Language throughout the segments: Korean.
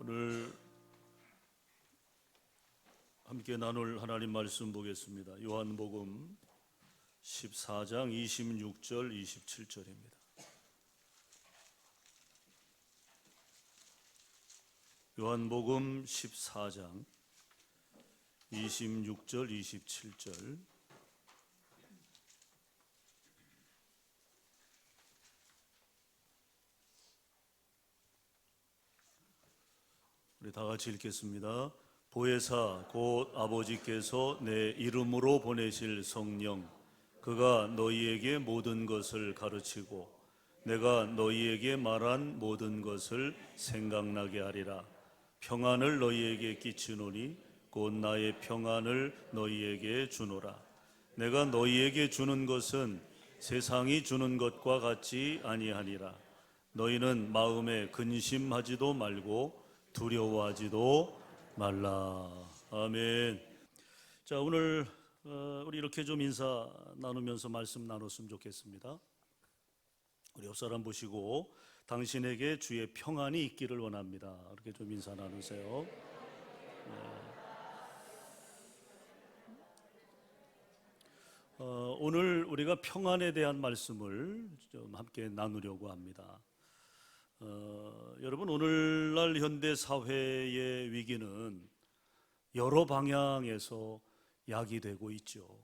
오늘 함께 나눌 하나님 말씀 보겠습니다. 요한복음 14장 26절 27절입니다. 요한복음 14장 26절 27절. 우리 다 같이 읽겠습니다. 보혜사 곧 아버지께서 내 이름으로 보내실 성령, 그가 너희에게 모든 것을 가르치고 내가 너희에게 말한 모든 것을 생각나게 하리라. 평안을 너희에게 끼치노니 곧 나의 평안을 너희에게 주노라. 내가 너희에게 주는 것은 세상이 주는 것과 같지 아니하니라. 너희는 마음에 근심하지도 말고 두려워하지도 말라. 아멘. 자, 오늘 우리 이렇게 좀 인사 나누면서 말씀 나눴으면 좋겠습니다. 우리 옆 사람 보시고 당신에게 주의 평안이 있기를 원합니다. 이렇게 좀 인사 나누세요. 오늘 우리가 평안에 대한 말씀을 좀 함께 나누려고 합니다. 여러분, 오늘날 현대 사회의 위기는 여러 방향에서 야기되고 있죠.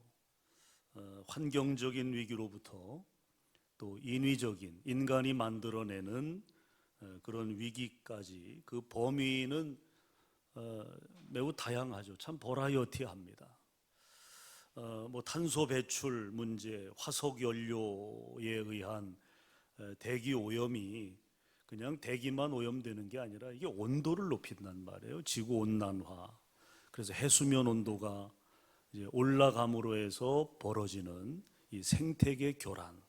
환경적인 위기로부터 또 인위적인 인간이 만들어내는 그런 위기까지 그 범위는 매우 다양하죠. 참 버라이어티합니다. 뭐 탄소 배출 문제, 화석 연료에 의한 대기 오염이 그냥 대기만 오염되는 게 아니라 이게 온도를 높인단 말이에요. 지구 온난화. 그래서 해수면 온도가 이제 올라감으로 해서 벌어지는 이 생태계 교란.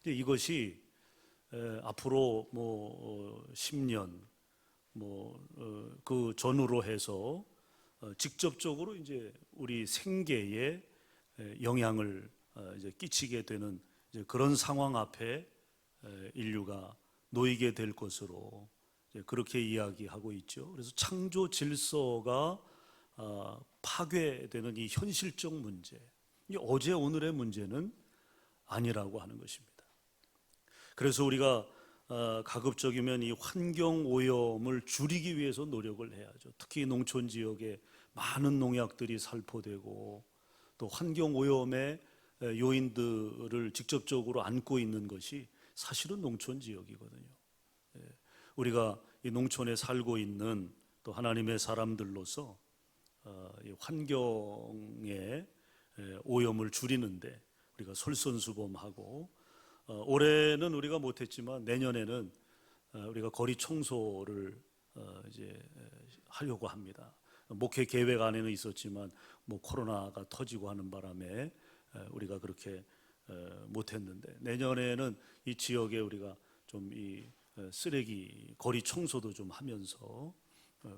이것이 앞으로 뭐 10년 그 전후로 해서 직접적으로 이제 우리 생계에 영향을 이제 끼치게 되는 이제 그런 상황 앞에 인류가 놓이게 될 것으로 그렇게 이야기하고 있죠. 그래서 창조 질서가 파괴되는 이 현실적 문제, 이 어제 오늘의 문제는 아니라고 하는 것입니다. 그래서 우리가 가급적이면 이 환경 오염을 줄이기 위해서 노력을 해야죠. 특히 농촌 지역에 많은 농약들이 살포되고 또 환경 오염의 요인들을 직접적으로 안고 있는 것이 사실은 농촌 지역이거든요. 우리가 이 농촌에 살고 있는 또 하나님의 사람들로서 이 환경의 오염을 줄이는데 우리가 솔선수범하고 올해는 우리가 못했지만 내년에는 우리가 거리 청소를 이제 하려고 합니다. 목회 계획 안에는 있었지만 뭐 코로나가 터지고 하는 바람에 우리가 그렇게 못했는데 내년에는 이 지역에 우리가 좀 이 쓰레기 거리 청소도 좀 하면서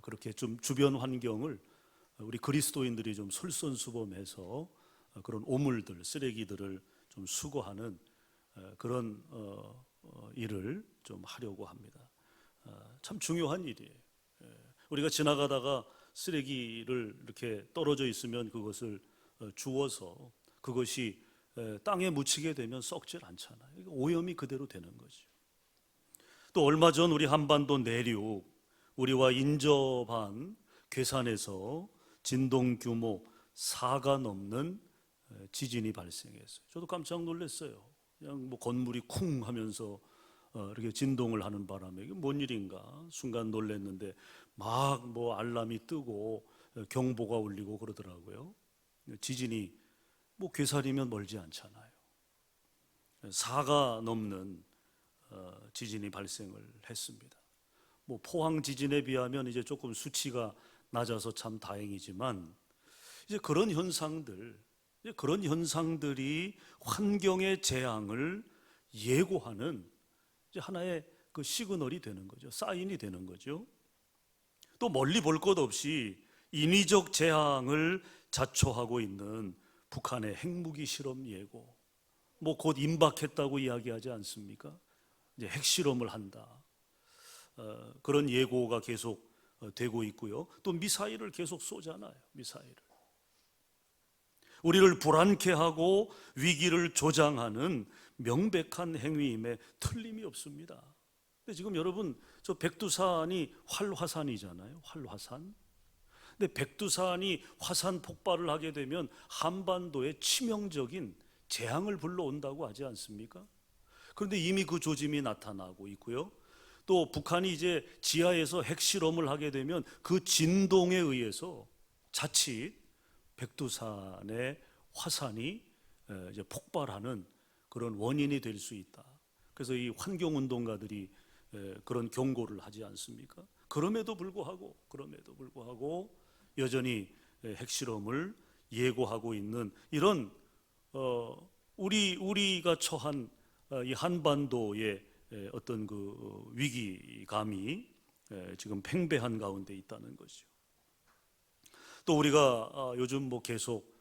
그렇게 좀 주변 환경을 우리 그리스도인들이 좀 솔선수범해서 그런 오물들, 쓰레기들을 좀 수거하는 그런 일을 좀 하려고 합니다. 참 중요한 일이에요. 우리가 지나가다가 쓰레기를 이렇게 떨어져 있으면 그것을 주워서 그것이 땅에 묻히게 되면 썩질 않잖아요. 오염이 그대로 되는 거죠. 또 얼마 전 우리 한반도 내륙 우리와 인접한 괴산에서 진동 규모 4가 넘는 지진이 발생했어요. 저도 깜짝 놀랐어요. 그냥 뭐 건물이 쿵 하면서 이렇게 진동을 하는 바람에 이게 뭔 일인가 순간 놀랐는데 막 뭐 알람이 뜨고 경보가 울리고 그러더라고요. 지진이 뭐 괴산이면 멀지 않잖아요. 4가 넘는 지진이 발생을 했습니다. 뭐 포항 지진에 비하면 이제 조금 수치가 낮아서 참 다행이지만 이제 그런 현상들이 환경의 재앙을 예고하는 이제 하나의 그 시그널이 되는 거죠. 사인이 되는 거죠. 또 멀리 볼 것 없이 인위적 재앙을 자초하고 있는 북한의 핵무기 실험 예고, 뭐 곧 임박했다고 이야기하지 않습니까? 이제 핵실험을 한다. 그런 예고가 계속 되고 있고요. 또 미사일을 계속 쏘잖아요. 미사일을. 우리를 불안케 하고 위기를 조장하는 명백한 행위임에 틀림이 없습니다. 근데 지금 여러분, 저 백두산이 활화산이잖아요. 활화산. 근데 백두산이 화산 폭발을 하게 되면 한반도에 치명적인 재앙을 불러온다고 하지 않습니까? 그런데 이미 그 조짐이 나타나고 있고요. 또 북한이 이제 지하에서 핵실험을 하게 되면 그 진동에 의해서 자칫 백두산의 화산이 이제 폭발하는 그런 원인이 될 수 있다. 그래서 이 환경운동가들이 그런 경고를 하지 않습니까? 그럼에도 불구하고 여전히 핵실험을 예고하고 있는 이런 우리가 처한 이 한반도의 어떤 그 위기감이 지금 팽배한 가운데 있다는 것이죠. 또 우리가 요즘 뭐 계속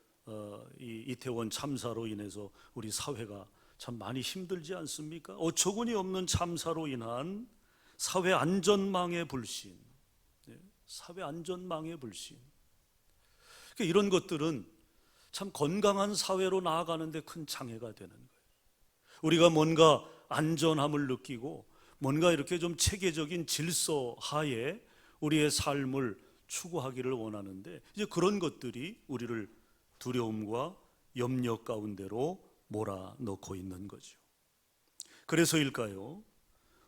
이 이태원 참사로 인해서 우리 사회가 참 많이 힘들지 않습니까? 어처구니 없는 참사로 인한 사회 안전망의 불신, 사회 안전망의 불신. 그러니까 이런 것들은 참 건강한 사회로 나아가는데 큰 장애가 되는 거예요. 우리가 뭔가 안전함을 느끼고 뭔가 이렇게 좀 체계적인 질서 하에 우리의 삶을 추구하기를 원하는데 이제 그런 것들이 우리를 두려움과 염려 가운데로 몰아넣고 있는 거죠. 그래서일까요?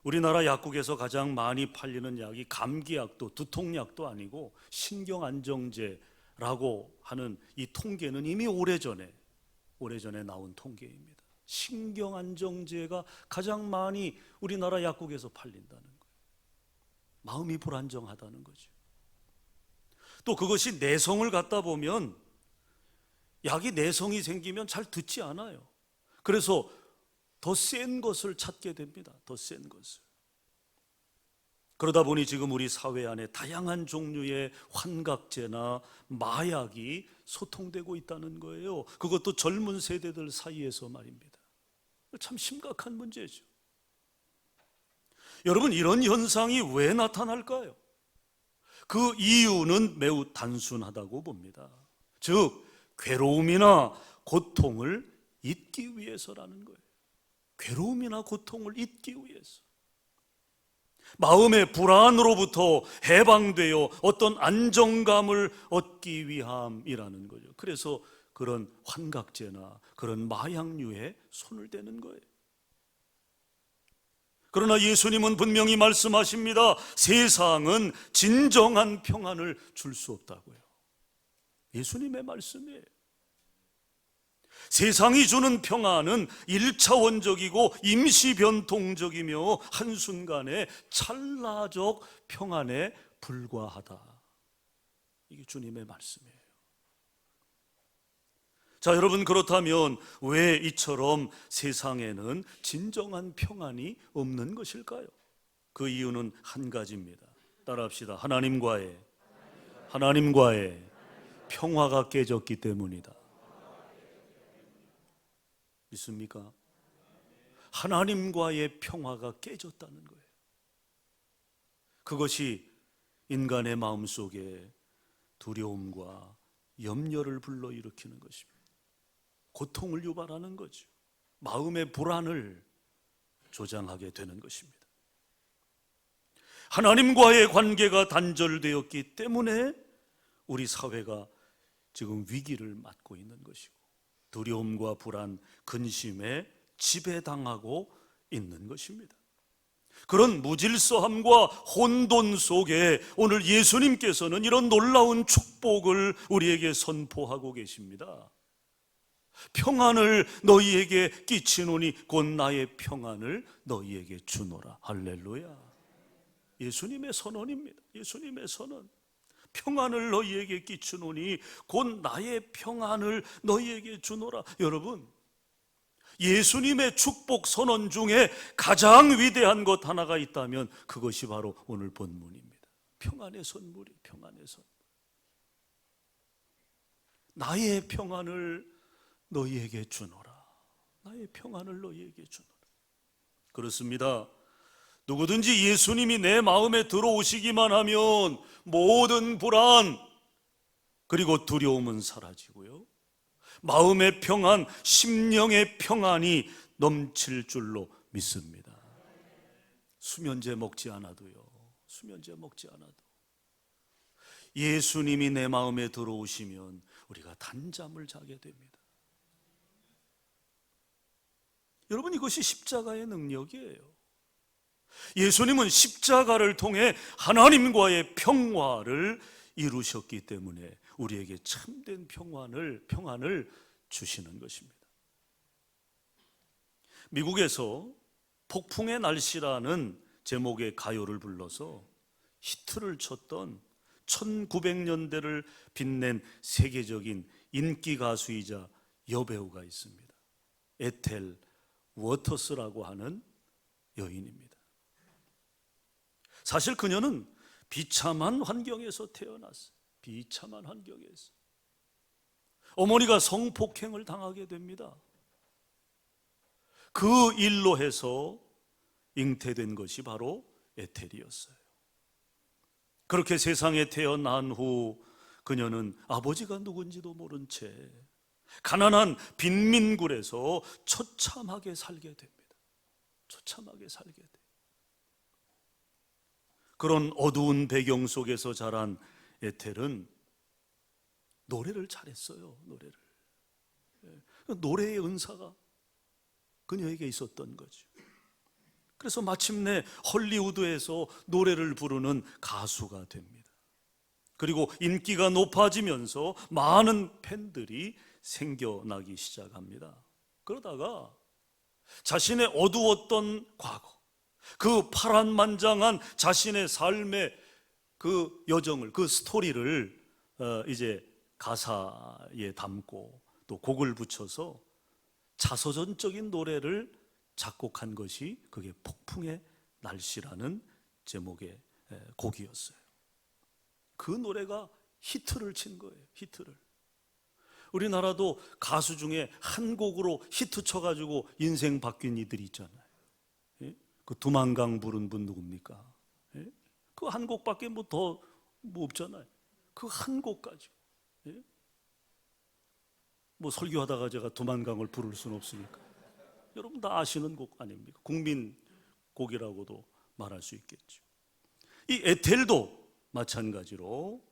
우리나라 약국에서 가장 많이 팔리는 약이 감기약도 두통약도 아니고 신경안정제라고 하는 이 통계는 이미 오래전에 나온 통계입니다. 신경안정제가 가장 많이 우리나라 약국에서 팔린다는 거예요. 마음이 불안정하다는 거죠. 또 그것이 내성을 갖다 보면 약이 내성이 생기면 잘 듣지 않아요. 그래서 더 센 것을 찾게 됩니다. 더 센 것을. 그러다 보니 지금 우리 사회 안에 다양한 종류의 환각제나 마약이 소통되고 있다는 거예요. 그것도 젊은 세대들 사이에서 말입니다. 참 심각한 문제죠. 여러분, 이런 현상이 왜 나타날까요? 그 이유는 매우 단순하다고 봅니다. 즉, 괴로움이나 고통을 잊기 위해서라는 거예요. 괴로움이나 고통을 잊기 위해서. 마음의 불안으로부터 해방되어 어떤 안정감을 얻기 위함이라는 거죠. 그래서 그런 환각제나 그런 마약류에 손을 대는 거예요. 그러나 예수님은 분명히 말씀하십니다. 세상은 진정한 평안을 줄 수 없다고요. 예수님의 말씀이에요. 세상이 주는 평안은 1차원적이고 임시변동적이며 한순간의 찰나적 평안에 불과하다. 이게 주님의 말씀이에요. 자, 여러분, 그렇다면 왜 이처럼 세상에는 진정한 평안이 없는 것일까요? 그 이유는 한 가지입니다. 따라합시다. 하나님과의 평화가 깨졌기 때문이다. 믿습니까? 하나님과의 평화가 깨졌다는 거예요. 그것이 인간의 마음속에 두려움과 염려를 불러일으키는 것입니다. 고통을 유발하는 거죠. 마음의 불안을 조장하게 되는 것입니다. 하나님과의 관계가 단절되었기 때문에 우리 사회가 지금 위기를 맞고 있는 것이고 두려움과 불안, 근심에 지배당하고 있는 것입니다. 그런 무질서함과 혼돈 속에 오늘 예수님께서는 이런 놀라운 축복을 우리에게 선포하고 계십니다. 평안을 너희에게 끼치노니 곧 나의 평안을 너희에게 주노라. 할렐루야. 예수님의 선언입니다. 예수님의 선언. 평안을 너희에게 끼치노니 곧 나의 평안을 너희에게 주노라. 여러분, 예수님의 축복 선언 중에 가장 위대한 것 하나가 있다면 그것이 바로 오늘 본문입니다. 평안의 선물이, 평안의 선물. 나의 평안을 너희에게 주노라. 나의 평안을 너희에게 주노라. 그렇습니다. 누구든지 예수님이 내 마음에 들어오시기만 하면 모든 불안 그리고 두려움은 사라지고요, 마음의 평안, 심령의 평안이 넘칠 줄로 믿습니다. 수면제 먹지 않아도요, 수면제 먹지 않아도 예수님이 내 마음에 들어오시면 우리가 단잠을 자게 됩니다. 여러분, 이것이 십자가의 능력이에요. 예수님은 십자가를 통해 하나님과의 평화를 이루셨기 때문에 우리에게 참된 평안을 주시는 것입니다. 미국에서 폭풍의 날씨라는 제목의 가요를 불러서 히트를 쳤던 1900년대를 빛낸 세계적인 인기 가수이자 여배우가 있습니다. 에텔 워터스라고 하는 여인입니다. 사실 그녀는 비참한 환경에서 태어났어요. 비참한 환경에서 어머니가 성폭행을 당하게 됩니다. 그 일로 해서 잉태된 것이 바로 에텔이었어요. 그렇게 세상에 태어난 후 그녀는 아버지가 누군지도 모른 채 가난한 빈민굴에서 처참하게 살게 됩니다. 처참하게 살게 돼요. 그런 어두운 배경 속에서 자란 에텔은 노래를 잘했어요. 노래의 은사가 그녀에게 있었던 거죠. 그래서 마침내 헐리우드에서 노래를 부르는 가수가 됩니다. 그리고 인기가 높아지면서 많은 팬들이 생겨나기 시작합니다. 그러다가 자신의 어두웠던 과거, 그 파란만장한 자신의 삶의 그 여정을, 그 스토리를 이제 가사에 담고 또 곡을 붙여서 자서전적인 노래를 작곡한 것이 그게 폭풍의 날씨라는 제목의 곡이었어요. 그 노래가 히트를 친 거예요. 히트를. 우리나라도 가수 중에 한 곡으로 히트 쳐가지고 인생 바뀐 이들이 있잖아요. 예? 그 두만강 부른 분 누굽니까? 예? 그 한 곡밖에 뭐 없잖아요. 그 한 곡 가지고. 예? 뭐 설교하다가 제가 두만강을 부를 수는 없으니까. 여러분 다 아시는 곡 아닙니까? 국민 곡이라고도 말할 수 있겠죠. 이 에텔도 마찬가지로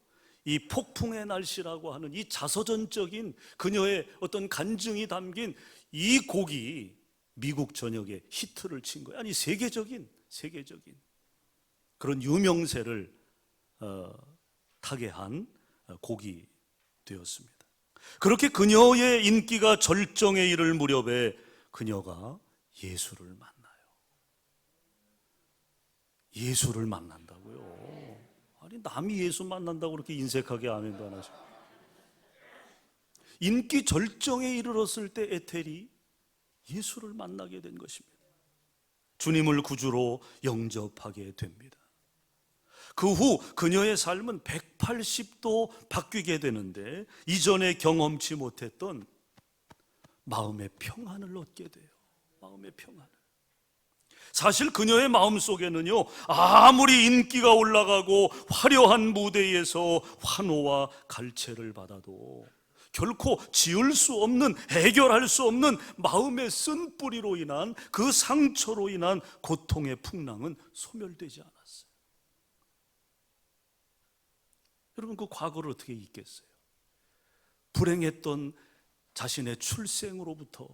이 폭풍의 날씨라고 하는 이 자서전적인 그녀의 어떤 간증이 담긴 이 곡이 미국 전역에 히트를 친 거예요. 아니 세계적인 그런 유명세를 타게 한 곡이 되었습니다. 그렇게 그녀의 인기가 절정에 이를 무렵에 그녀가 예수를 만나요. 예수를 만난다고요? 아니 남이 예수 만난다고 그렇게 인색하게 아멘도 안 하죠. 인기 절정에 이르렀을 때 에텔이 예수를 만나게 된 것입니다. 주님을 구주로 영접하게 됩니다. 그 후 그녀의 삶은 180도 바뀌게 되는데 이전에 경험치 못했던 마음의 평안을 얻게 돼요. 마음의 평안을. 사실 그녀의 마음속에는요, 아무리 인기가 올라가고 화려한 무대에서 환호와 갈채를 받아도 결코 지울 수 없는, 해결할 수 없는 마음의 쓴뿌리로 인한 그 상처로 인한 고통의 풍랑은 소멸되지 않았어요. 여러분 그 과거를 어떻게 잊겠어요? 불행했던 자신의 출생으로부터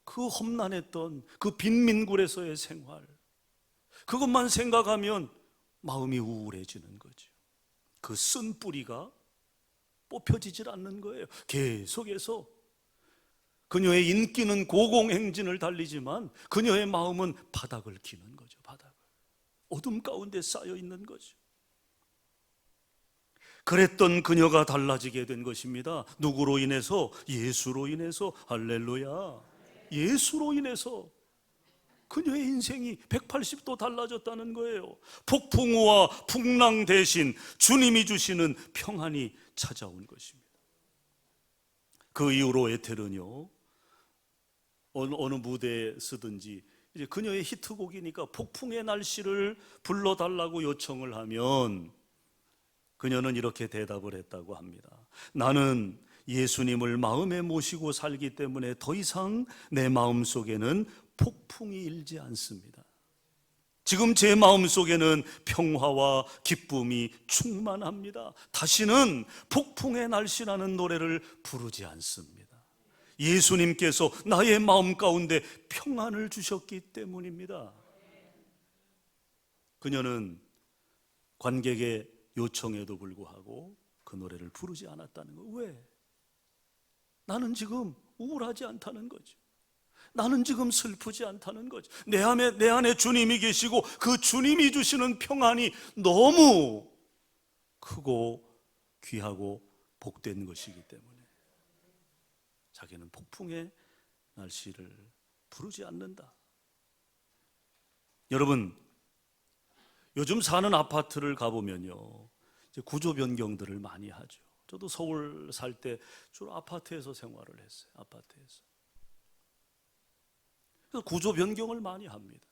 그 험난했던 그 빈민굴에서의 생활, 그것만 생각하면 마음이 우울해지는 거죠. 그 쓴 뿌리가 뽑혀지질 않는 거예요. 계속해서 그녀의 인기는 고공행진을 달리지만 그녀의 마음은 바닥을 기는 거죠. 바닥을. 어둠 가운데 쌓여 있는 거죠. 그랬던 그녀가 달라지게 된 것입니다. 누구로 인해서? 예수로 인해서. 할렐루야. 예수로 인해서 그녀의 인생이 180도 달라졌다는 거예요. 폭풍우와 풍랑 대신 주님이 주시는 평안이 찾아온 것입니다. 그 이후로 에텔은요, 어느 무대에 쓰든지 이제 그녀의 히트곡이니까 폭풍의 날씨를 불러달라고 요청을 하면 그녀는 이렇게 대답을 했다고 합니다. 나는 예수님을 마음에 모시고 살기 때문에 더 이상 내 마음속에는 폭풍이 일지 않습니다. 지금 제 마음속에는 평화와 기쁨이 충만합니다. 다시는 폭풍의 날씨라는 노래를 부르지 않습니다. 예수님께서 나의 마음 가운데 평안을 주셨기 때문입니다. 그녀는 관객의 요청에도 불구하고 그 노래를 부르지 않았다는 거. 왜? 나는 지금 우울하지 않다는 거죠. 나는 지금 슬프지 않다는 거죠. 내 안에 주님이 계시고 그 주님이 주시는 평안이 너무 크고 귀하고 복된 것이기 때문에 자기는 폭풍의 날씨를 부르지 않는다. 여러분, 요즘 사는 아파트를 가보면요, 이제 구조 변경들을 많이 하죠. 저도 서울 살 때 주로 아파트에서 생활을 했어요. 아파트에서. 그래서 구조 변경을 많이 합니다.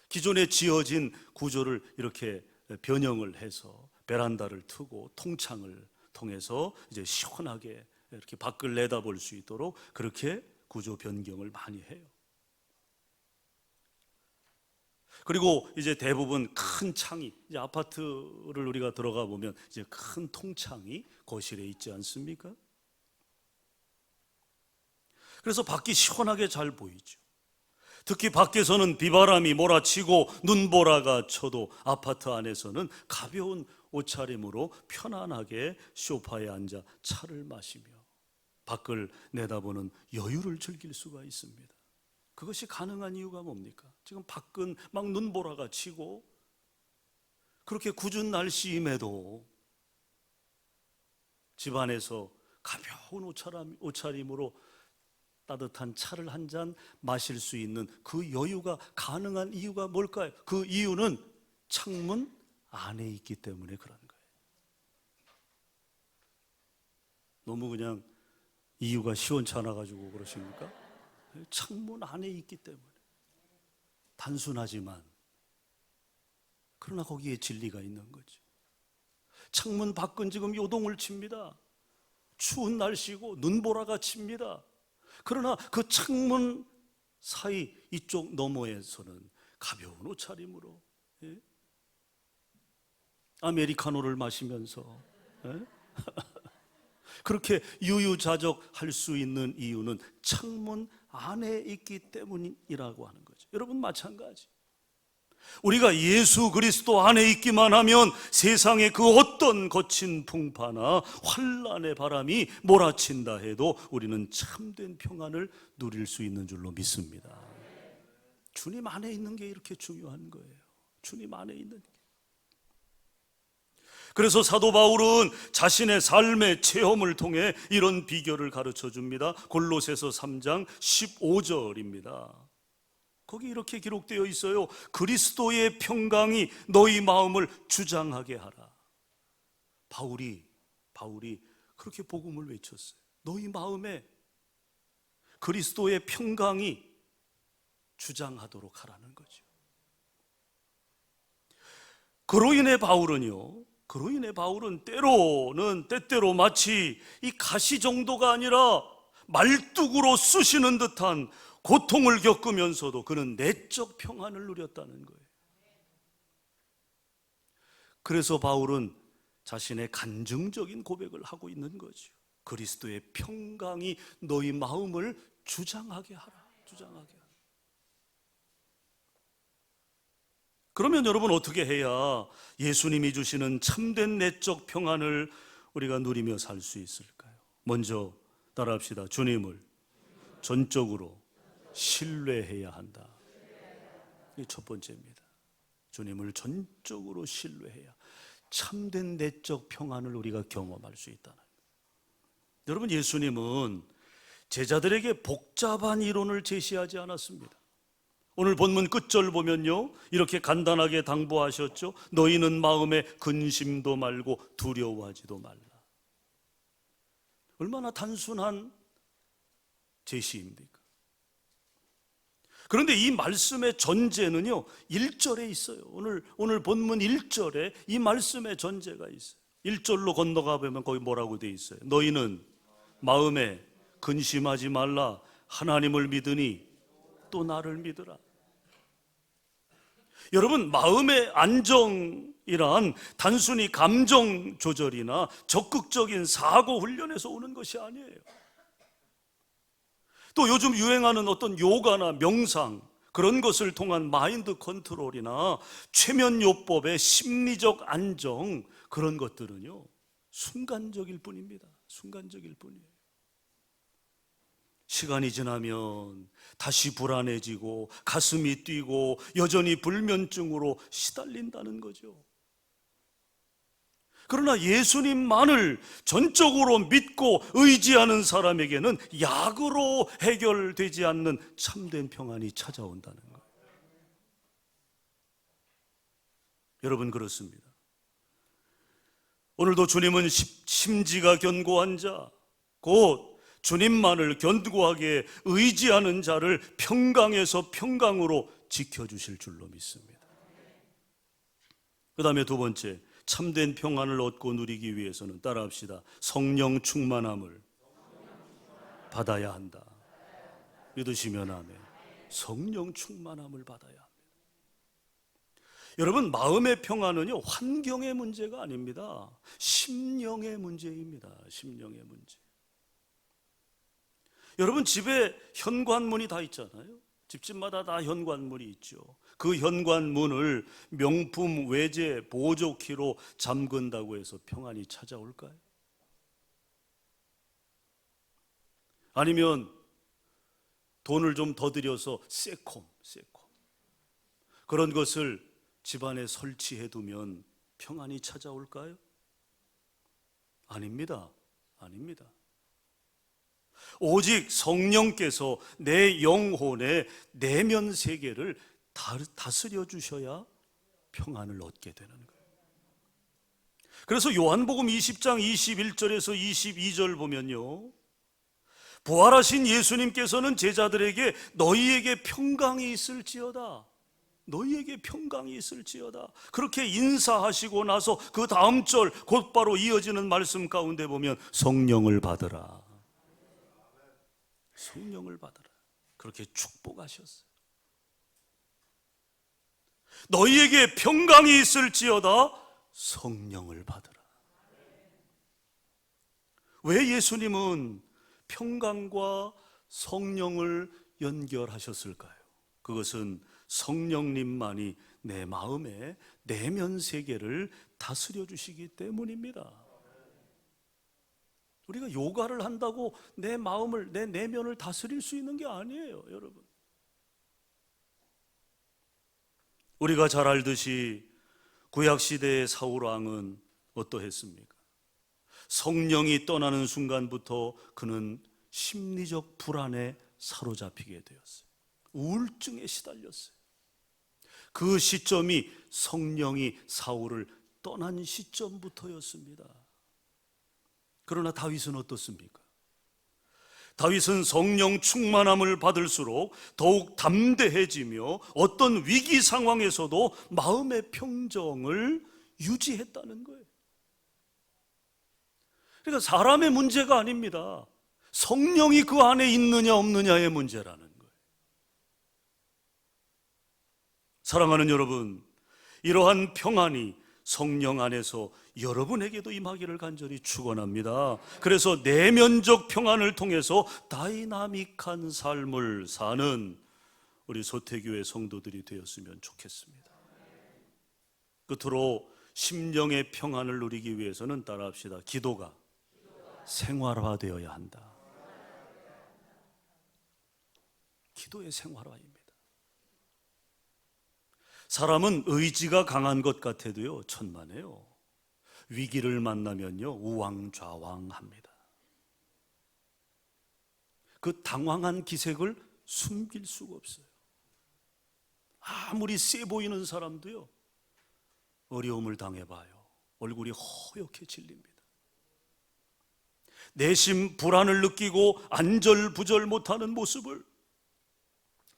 기존에 지어진 구조를 이렇게 변형을 해서 베란다를 트고 통창을 통해서 이제 시원하게 이렇게 밖을 내다볼 수 있도록 그렇게 구조 변경을 많이 해요. 그리고 이제 대부분 큰 창이, 이제 아파트를 우리가 들어가 보면 이제 큰 통창이 거실에 있지 않습니까? 그래서 밖이 시원하게 잘 보이죠. 특히 밖에서는 비바람이 몰아치고 눈보라가 쳐도 아파트 안에서는 가벼운 옷차림으로 편안하게 소파에 앉아 차를 마시며 밖을 내다보는 여유를 즐길 수가 있습니다. 그것이 가능한 이유가 뭡니까? 지금 밖은 막 눈보라가 치고 그렇게 궂은 날씨임에도 집안에서 가벼운 옷차림으로 따뜻한 차를 한 잔 마실 수 있는 그 여유가 가능한 이유가 뭘까요? 그 이유는 창문 안에 있기 때문에 그런 거예요. 너무 그냥 이유가 시원찮아가지고 그러십니까? 창문 안에 있기 때문에. 단순하지만 그러나 거기에 진리가 있는 거죠. 창문 밖은 지금 요동을 칩니다. 추운 날씨고 눈보라가 칩니다. 그러나 그 창문 사이 이쪽 너머에서는 가벼운 옷차림으로 아메리카노를 마시면서 그렇게 유유자적할 수 있는 이유는 창문 안에 있기 때문이라고 하는 거죠. 여러분, 마찬가지. 우리가 예수 그리스도 안에 있기만 하면 세상의 그 어떤 거친 풍파나 환란의 바람이 몰아친다 해도 우리는 참된 평안을 누릴 수 있는 줄로 믿습니다. 주님 안에 있는 게 이렇게 중요한 거예요. 주님 안에 있는 게. 그래서 사도 바울은 자신의 삶의 체험을 통해 이런 비결을 가르쳐 줍니다. 골로새서 3장 15절입니다. 거기 이렇게 기록되어 있어요. 그리스도의 평강이 너희 마음을 주장하게 하라. 바울이 그렇게 복음을 외쳤어요. 너희 마음에 그리스도의 평강이 주장하도록 하라는 거죠. 그로 인해 바울은 때때로 마치 이 가시 정도가 아니라 말뚝으로 쑤시는 듯한 고통을 겪으면서도 그는 내적 평안을 누렸다는 거예요. 그래서 바울은 자신의 간증적인 고백을 하고 있는 거죠. 그리스도의 평강이 너희 마음을 주장하게 하라. 그러면 여러분, 어떻게 해야 예수님이 주시는 참된 내적 평안을 우리가 누리며 살 수 있을까요? 먼저 따라합시다. 주님을 전적으로 신뢰해야 한다. 이게 첫 번째입니다. 주님을 전적으로 신뢰해야 참된 내적 평안을 우리가 경험할 수 있다는 거예요. 여러분, 예수님은 제자들에게 복잡한 이론을 제시하지 않았습니다. 오늘 본문 끝절 보면요, 이렇게 간단하게 당부하셨죠. 너희는 마음에 근심도 말고 두려워하지도 말라. 얼마나 단순한 제시입니까? 그런데 이 말씀의 전제는요 1절에 있어요. 오늘 본문 1절에 이 말씀의 전제가 있어요. 1절로 건너가 보면 거기 뭐라고 돼 있어요? 너희는 마음에 근심하지 말라. 하나님을 믿으니 또 나를 믿으라. 여러분, 마음의 안정이란 단순히 감정 조절이나 적극적인 사고 훈련에서 오는 것이 아니에요. 또 요즘 유행하는 어떤 요가나 명상, 그런 것을 통한 마인드 컨트롤이나 최면요법의 심리적 안정, 그런 것들은요, 순간적일 뿐입니다. 순간적일 뿐이에요. 시간이 지나면 다시 불안해지고 가슴이 뛰고 여전히 불면증으로 시달린다는 거죠. 그러나 예수님만을 전적으로 믿고 의지하는 사람에게는 약으로 해결되지 않는 참된 평안이 찾아온다는 거예요. 여러분, 그렇습니다. 오늘도 주님은 심지가 견고한 자, 곧 주님만을 견고하게 의지하는 자를 평강에서 평강으로 지켜주실 줄로 믿습니다. 그 다음에 두 번째, 참된 평안을 얻고 누리기 위해서는 따라합시다. 성령 충만함을 받아야 한다. 믿으시면 아멘. 성령 충만함을 받아야 합니다. 여러분, 마음의 평안은요, 환경의 문제가 아닙니다. 심령의 문제입니다. 심령의 문제. 여러분, 집에 현관문이 다 있잖아요. 집집마다 다 현관문이 있죠. 그 현관문을 명품 외제 보조키로 잠근다고 해서 평안이 찾아올까요? 아니면 돈을 좀 더 들여서 세콤 그런 것을 집안에 설치해 두면 평안이 찾아올까요? 아닙니다. 아닙니다. 오직 성령께서 내 영혼의 내면 세계를 다스려 주셔야 평안을 얻게 되는 거예요. 그래서 요한복음 20장 21절에서 22절 보면요, 부활하신 예수님께서는 제자들에게 너희에게 평강이 있을지어다, 너희에게 평강이 있을지어다, 그렇게 인사하시고 나서 그 다음 절 곧바로 이어지는 말씀 가운데 보면 성령을 받으라, 성령을 받으라, 그렇게 축복하셨어요. 너희에게 평강이 있을지어다, 성령을 받으라. 왜 예수님은 평강과 성령을 연결하셨을까요? 그것은 성령님만이 내 마음의 내면 세계를 다스려 주시기 때문입니다. 우리가 요가를 한다고 내 마음을, 내 내면을 다스릴 수 있는 게 아니에요, 여러분. 우리가 잘 알듯이 구약시대의 사울왕은 어떠했습니까? 성령이 떠나는 순간부터 그는 심리적 불안에 사로잡히게 되었어요. 우울증에 시달렸어요. 그 시점이 성령이 사울을 떠난 시점부터였습니다. 그러나 다윗은 어떻습니까? 다윗은 성령 충만함을 받을수록 더욱 담대해지며 어떤 위기 상황에서도 마음의 평정을 유지했다는 거예요. 그러니까 사람의 문제가 아닙니다. 성령이 그 안에 있느냐 없느냐의 문제라는 거예요. 사랑하는 여러분, 이러한 평안이 성령 안에서 여러분에게도 임하기를 간절히 축원합니다. 그래서 내면적 평안을 통해서 다이나믹한 삶을 사는 우리 소태교회 성도들이 되었으면 좋겠습니다. 끝으로 심령의 평안을 누리기 위해서는 따라합시다. 기도가 생활화되어야 한다. 기도의 생활화입니다. 사람은 의지가 강한 것 같아도요, 천만에요. 위기를 만나면요, 우왕좌왕합니다. 그 당황한 기색을 숨길 수가 없어요. 아무리 세 보이는 사람도요, 어려움을 당해봐요, 얼굴이 허옇게 질립니다. 내심 불안을 느끼고 안절부절 못하는 모습을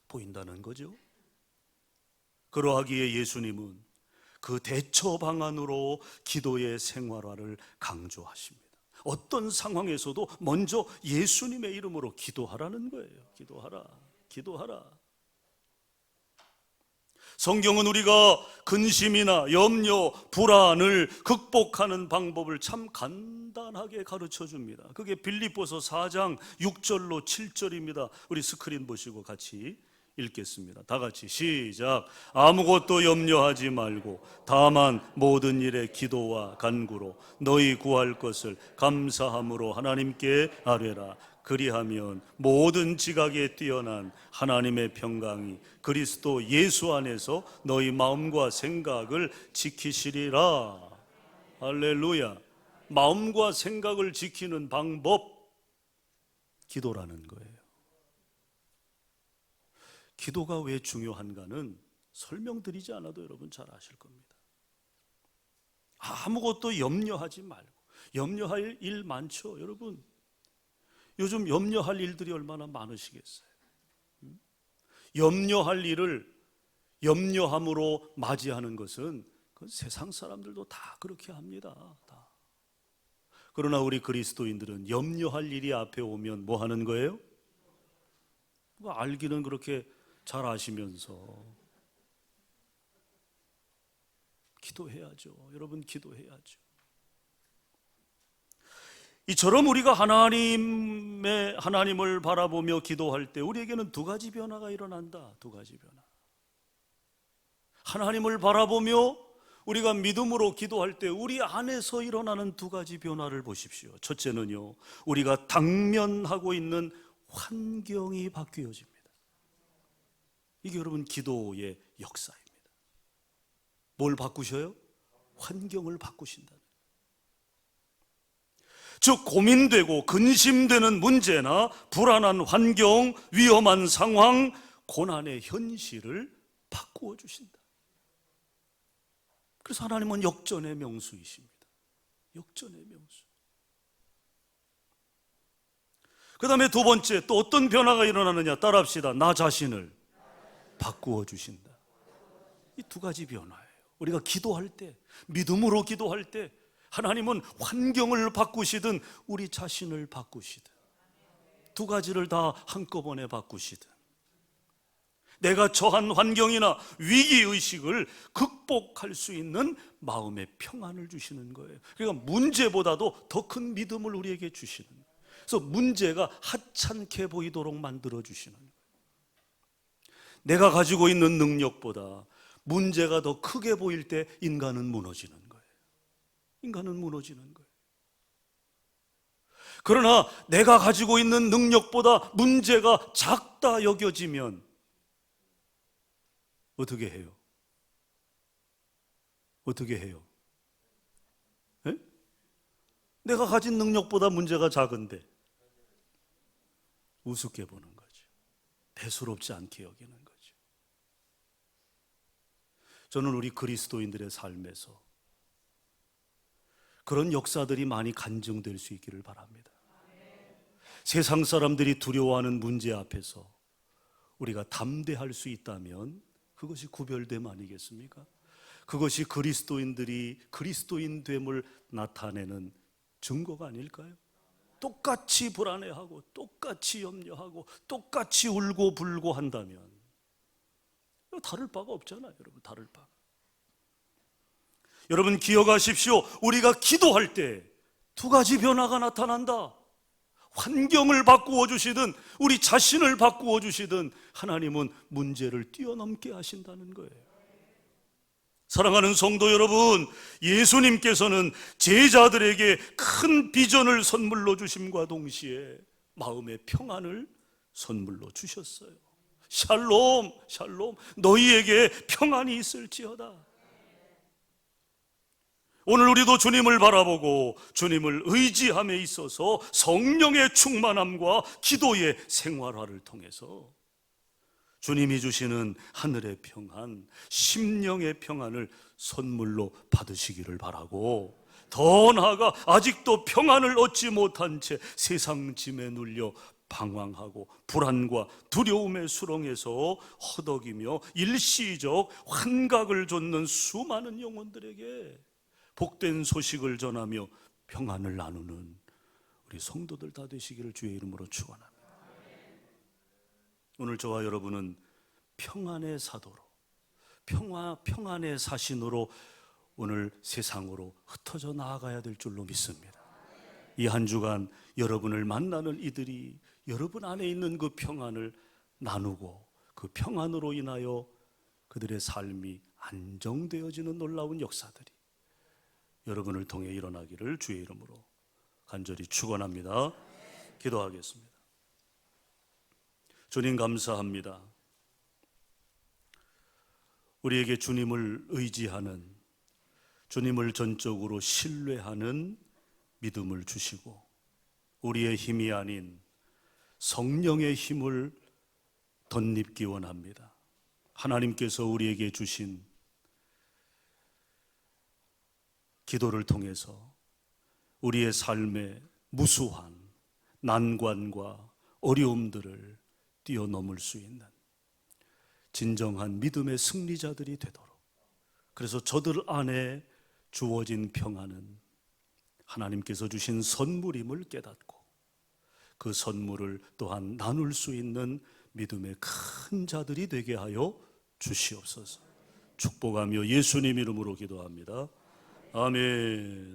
보인다는 거죠. 그러하기에 예수님은 그 대처 방안으로 기도의 생활화를 강조하십니다. 어떤 상황에서도 먼저 예수님의 이름으로 기도하라는 거예요. 기도하라. 성경은 우리가 근심이나 염려, 불안을 극복하는 방법을 참 간단하게 가르쳐 줍니다. 그게 빌립보서 4장 6절로 7절입니다. 우리 스크린 보시고 같이 읽겠습니다. 다 같이 시작. 아무것도 염려하지 말고 다만 모든 일에 기도와 간구로 너희 구할 것을 감사함으로 하나님께 아뢰라. 그리하면 모든 지각에 뛰어난 하나님의 평강이 그리스도 예수 안에서 너희 마음과 생각을 지키시리라. 할렐루야. 마음과 생각을 지키는 방법, 기도라는 거예요. 기도가 왜 중요한가는 설명드리지 않아도 여러분 잘 아실 겁니다. 아무것도 염려하지 말고. 염려할 일 많죠, 여러분. 요즘 염려할 일들이 얼마나 많으시겠어요. 염려할 일을 염려함으로 맞이하는 것은 세상 사람들도 다 그렇게 합니다. 다. 그러나 우리 그리스도인들은 염려할 일이 앞에 오면 뭐 하는 거예요? 알기는 그렇게 잘 아시면서 기도해야죠. 여러분, 기도해야죠. 이처럼 우리가 하나님을 바라보며 기도할 때 우리에게는 두 가지 변화가 일어난다. 두 가지 변화. 하나님을 바라보며 우리가 믿음으로 기도할 때 우리 안에서 일어나는 두 가지 변화를 보십시오. 첫째는요, 우리가 당면하고 있는 환경이 바뀌어집니다. 이게 여러분 기도의 역사입니다. 뭘 바꾸셔요? 환경을 바꾸신다는. 즉 고민되고 근심되는 문제나 불안한 환경, 위험한 상황, 고난의 현실을 바꾸어 주신다. 그래서 하나님은 역전의 명수이십니다. 역전의 명수. 그 다음에 두 번째, 또 어떤 변화가 일어나느냐, 따라합시다. 나 자신을 바꾸어 주신다. 이 두 가지 변화예요. 우리가 기도할 때, 믿음으로 기도할 때 하나님은 환경을 바꾸시든 우리 자신을 바꾸시든 두 가지를 다 한꺼번에 바꾸시든 내가 처한 환경이나 위기의식을 극복할 수 있는 마음의 평안을 주시는 거예요. 그러니까 문제보다도 더 큰 믿음을 우리에게 주시는 거예요. 그래서 문제가 하찮게 보이도록 만들어 주시는 거예요. 내가 가지고 있는 능력보다 문제가 더 크게 보일 때 인간은 무너지는 거예요. 인간은 무너지는 거예요. 그러나 내가 가지고 있는 능력보다 문제가 작다 여겨지면 어떻게 해요? 어떻게 해요? 에? 내가 가진 능력보다 문제가 작은데 우습게 보는 거죠. 대수롭지 않게 여기는 거죠. 저는 우리 그리스도인들의 삶에서 그런 역사들이 많이 간증될 수 있기를 바랍니다. 세상 사람들이 두려워하는 문제 앞에서 우리가 담대할 수 있다면 그것이 구별됨 아니겠습니까? 그것이 그리스도인들이 그리스도인됨을 나타내는 증거가 아닐까요? 똑같이 불안해하고 똑같이 염려하고 똑같이 울고 불고 한다면 다를 바가 없잖아요. 여러분, 다를 바. 여러분 기억하십시오. 우리가 기도할 때 두 가지 변화가 나타난다. 환경을 바꾸어 주시든 우리 자신을 바꾸어 주시든 하나님은 문제를 뛰어넘게 하신다는 거예요. 사랑하는 성도 여러분, 예수님께서는 제자들에게 큰 비전을 선물로 주심과 동시에 마음의 평안을 선물로 주셨어요. 샬롬, 샬롬, 너희에게 평안이 있을지어다. 오늘 우리도 주님을 바라보고 주님을 의지함에 있어서 성령의 충만함과 기도의 생활화를 통해서 주님이 주시는 하늘의 평안, 심령의 평안을 선물로 받으시기를 바라고, 더 나아가 아직도 평안을 얻지 못한 채 세상 짐에 눌려 방황하고 불안과 두려움의 수렁에서 허덕이며 일시적 환각을 좇는 수많은 영혼들에게 복된 소식을 전하며 평안을 나누는 우리 성도들 다 되시기를 주의 이름으로 축원합니다. 오늘 저와 여러분은 평안의 사도로, 평안의 사신으로 오늘 세상으로 흩어져 나아가야 될 줄로 믿습니다. 이 한 주간 여러분을 만나는 이들이 여러분 안에 있는 그 평안을 나누고 그 평안으로 인하여 그들의 삶이 안정되어지는 놀라운 역사들이 여러분을 통해 일어나기를 주의 이름으로 간절히 축원합니다. 기도하겠습니다. 주님 감사합니다. 우리에게 주님을 의지하는, 주님을 전적으로 신뢰하는 믿음을 주시고 우리의 힘이 아닌 성령의 힘을 덧입기 원합니다. 하나님께서 우리에게 주신 기도를 통해서 우리의 삶의 무수한 난관과 어려움들을 뛰어넘을 수 있는 진정한 믿음의 승리자들이 되도록, 그래서 저들 안에 주어진 평안은 하나님께서 주신 선물임을 깨닫고 그 선물을 또한 나눌 수 있는 믿음의 큰 자들이 되게 하여 주시옵소서. 축복하며 예수님 이름으로 기도합니다. 아멘.